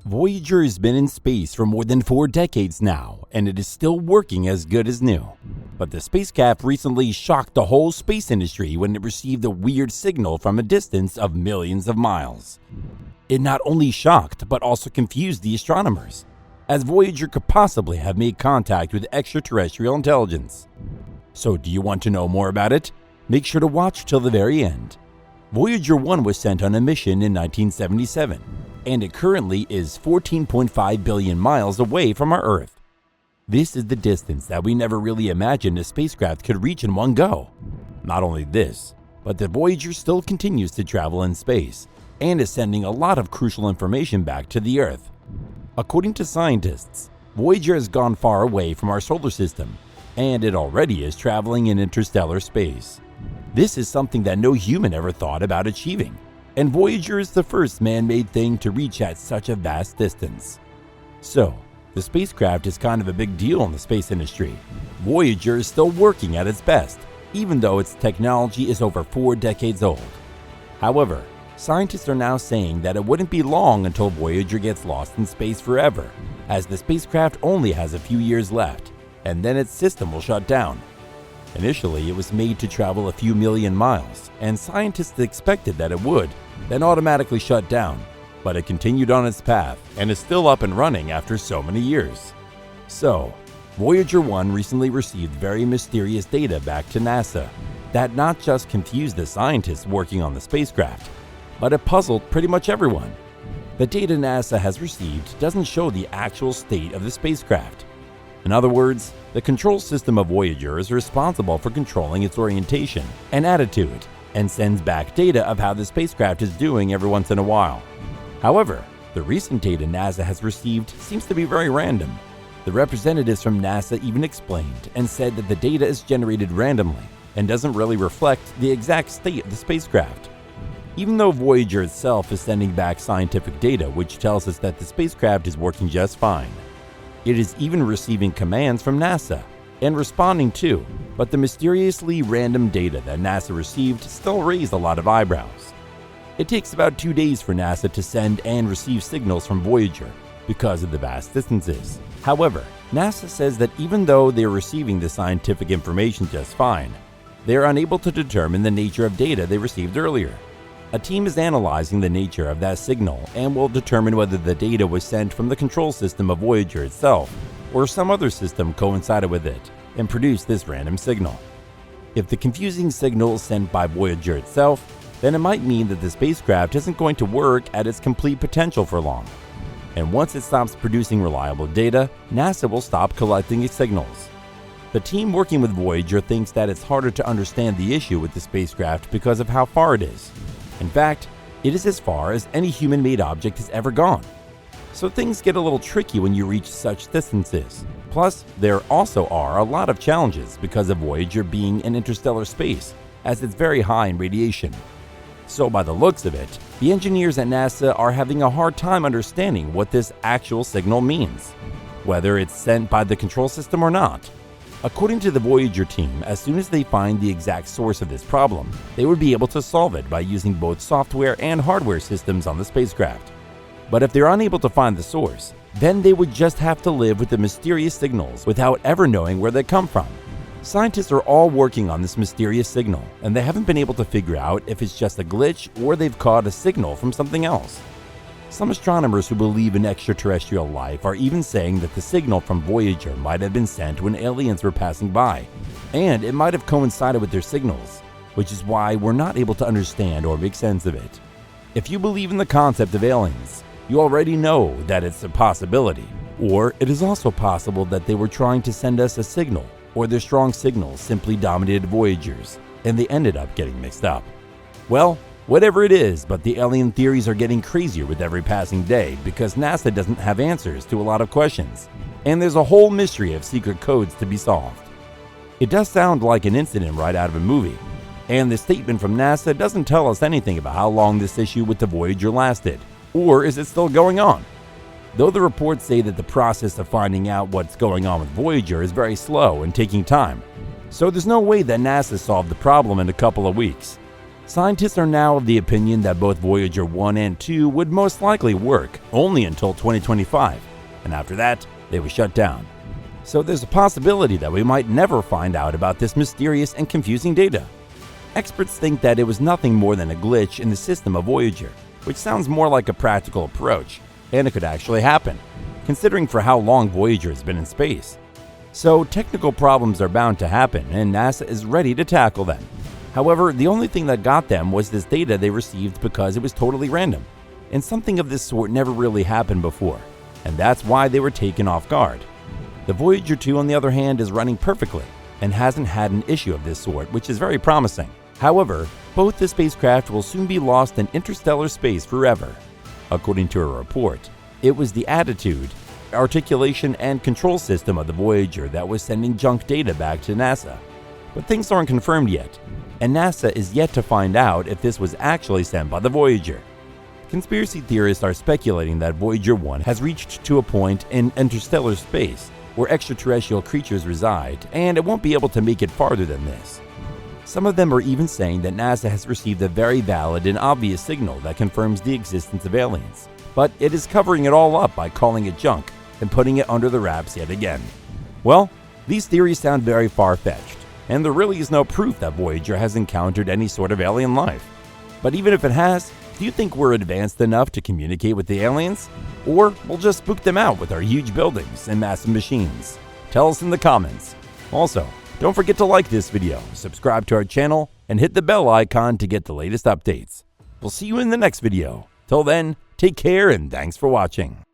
Voyager has been in space for more than 4 decades now, and it is still working as good as new. But the spacecraft recently shocked the whole space industry when it received a weird signal from a distance of millions of miles. It not only shocked, but also confused the astronomers, as Voyager could possibly have made contact with extraterrestrial intelligence. So do you want to know more about it? Make sure to watch till the very end. Voyager 1 was sent on a mission in 1977, and it currently is 14.5 billion miles away from our Earth. This is the distance that we never really imagined a spacecraft could reach in one go. Not only this, but the Voyager still continues to travel in space, and is sending a lot of crucial information back to the Earth. According to scientists, Voyager has gone far away from our solar system, and it already is traveling in interstellar space. This is something that no human ever thought about achieving, and Voyager is the first man-made thing to reach at such a vast distance. So, the spacecraft is kind of a big deal in the space industry. Voyager is still working at its best, even though its technology is over 4 decades old. However, scientists are now saying that it wouldn't be long until Voyager gets lost in space forever, as the spacecraft only has a few years left, and then its system will shut down. Initially, it was made to travel a few million miles, and scientists expected that it would, then automatically shut down, but it continued on its path and is still up and running after so many years. So, Voyager 1 recently received very mysterious data back to NASA that not just confused the scientists working on the spacecraft, but it puzzled pretty much everyone. The data NASA has received doesn't show the actual state of the spacecraft. In other words, the control system of Voyager is responsible for controlling its orientation and attitude, and sends back data of how the spacecraft is doing every once in a while. However, the recent data NASA has received seems to be very random. The representatives from NASA even explained and said that the data is generated randomly and doesn't really reflect the exact state of the spacecraft. Even though Voyager itself is sending back scientific data which tells us that the spacecraft is working just fine. It is even receiving commands from NASA and responding to, but the mysteriously random data that NASA received still raised a lot of eyebrows. It takes about 2 days for NASA to send and receive signals from Voyager because of the vast distances. However, NASA says that even though they are receiving the scientific information just fine, they are unable to determine the nature of data they received earlier. A team is analyzing the nature of that signal and will determine whether the data was sent from the control system of Voyager itself or some other system coincided with it and produced this random signal. If the confusing signal is sent by Voyager itself, then it might mean that the spacecraft isn't going to work at its complete potential for long. And once it stops producing reliable data, NASA will stop collecting its signals. The team working with Voyager thinks that it's harder to understand the issue with the spacecraft because of how far it is. In fact, it is as far as any human-made object has ever gone. So things get a little tricky when you reach such distances. Plus, there also are a lot of challenges because of Voyager being in interstellar space, as it's very high in radiation. So by the looks of it, the engineers at NASA are having a hard time understanding what this actual signal means, whether it's sent by the control system or not. According to the Voyager team, as soon as they find the exact source of this problem, they would be able to solve it by using both software and hardware systems on the spacecraft. But if they're unable to find the source, then they would just have to live with the mysterious signals without ever knowing where they come from. Scientists are all working on this mysterious signal, and they haven't been able to figure out if it's just a glitch or they've caught a signal from something else. Some astronomers who believe in extraterrestrial life are even saying that the signal from Voyager might have been sent when aliens were passing by, and it might have coincided with their signals, which is why we're not able to understand or make sense of it. If you believe in the concept of aliens, you already know that it's a possibility, or it is also possible that they were trying to send us a signal, or their strong signals simply dominated Voyagers, and they ended up getting mixed up. Well, whatever it is, but the alien theories are getting crazier with every passing day because NASA doesn't have answers to a lot of questions, and there's a whole mystery of secret codes to be solved. It does sound like an incident right out of a movie, and the statement from NASA doesn't tell us anything about how long this issue with the Voyager lasted, or is it still going on? Though the reports say that the process of finding out what's going on with Voyager is very slow and taking time, so there's no way that NASA solved the problem in a couple of weeks. Scientists are now of the opinion that both Voyager 1 and 2 would most likely work only until 2025, and after that, they would shut down. So there's a possibility that we might never find out about this mysterious and confusing data. Experts think that it was nothing more than a glitch in the system of Voyager, which sounds more like a practical approach, and it could actually happen, considering for how long Voyager has been in space. So technical problems are bound to happen, and NASA is ready to tackle them. However, the only thing that got them was this data they received because it was totally random, and something of this sort never really happened before, and that's why they were taken off guard. The Voyager 2, on the other hand, is running perfectly and hasn't had an issue of this sort, which is very promising. However, both the spacecraft will soon be lost in interstellar space forever. According to a report, it was the attitude, articulation, and control system of the Voyager that was sending junk data back to NASA. But things aren't confirmed yet, and NASA is yet to find out if this was actually sent by the Voyager. Conspiracy theorists are speculating that Voyager 1 has reached to a point in interstellar space where extraterrestrial creatures reside, and it won't be able to make it farther than this. Some of them are even saying that NASA has received a very valid and obvious signal that confirms the existence of aliens, but it is covering it all up by calling it junk and putting it under the wraps yet again. Well, these theories sound very far-fetched, and there really is no proof that Voyager has encountered any sort of alien life. But even if it has, do you think we're advanced enough to communicate with the aliens? Or we'll just spook them out with our huge buildings and massive machines? Tell us in the comments. Also, don't forget to like this video, subscribe to our channel, and hit the bell icon to get the latest updates. We'll see you in the next video. Till then, take care and thanks for watching.